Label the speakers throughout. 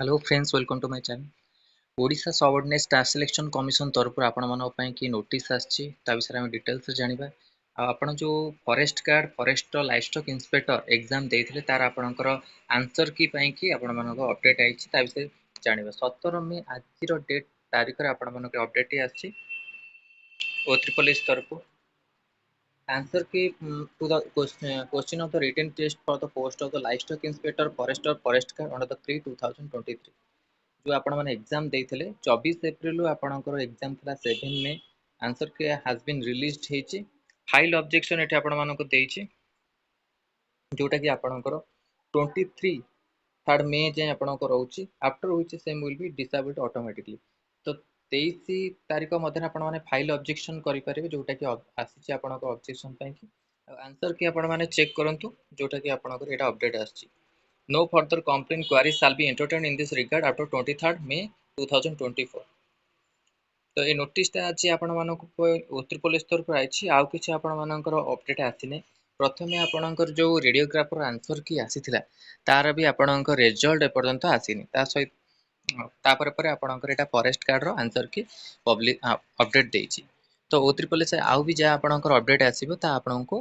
Speaker 1: Hello friends, welcome to my channel. Odisha subordinate staff selection commission तरफ आपण कि notice आछि ता विषय में डिटेल्स जानिबा। आपण जो forest guard forest livestock inspector exam देथिले तार आपणकर आंसर की पई कि आपण मानको अपडेट आइछि ता विषय जानिबा। 17 मई आज रो डेट तारिख रे आपण मानको अपडेट आछि ओ ट्रिपल एस तरफ आंसर की to the question of the written test for the post of the livestock inspector forest guard on the 3/2023 जो आपण माने एग्जाम देइथिले 24 एप्रिल आपणकर एग्जाम थिला 7 May answer key has been released हेछि। फाइल ऑब्जेक्शन एठी आपण मानको देइछि जोटा कि आपणकर 23 3rd मे जे आपणकर रहउछि after which same will be disabled automatically. तो 23 तारिख मध्य आपण माने फाइल ऑब्जेक्शन करि परिबे जोटा कि आसीछि आपणकर ऑब्जेक्शन पई कि आंसर कि आपण माने चेक करंतु जोटा कि आपणकर एटा अपडेट आछि। No further complaint queries shall be entertained in this regard after 23rd May 2024। तो ये नोटिस टा आज आपण मानको उत्तर पुलिस तरफ आइछि। आउ किछि आपण मानकर अपडेट आसिने। प्रथमे आपणकर जो रेडियोग्राफर आंसर की आसीथिला तार भी आपणकर रिजल्ट एपर्यंत आसीनी। ता सहित तापर पर आपणकर एटा फॉरेस्ट गार्ड रो आंसर की पब्लिक अपडेट देछि। तो उत्तर पुलिस आउ भी जा आपणकर अपडेट आसीबो ता आपणको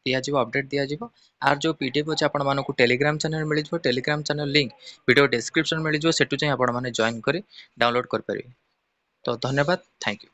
Speaker 1: दिया जिवो अपडेट दिया जिवो। आर जो पीडीएफ अछि आपण मानको टेलीग्राम चैनल मिल जिवो। Telegram channel link video description मिल जिवो। सेटु चाहिँ आपण माने जॉइन करी डाउनलोड कर परिबे। तो धन्यवाद, थैंक यू।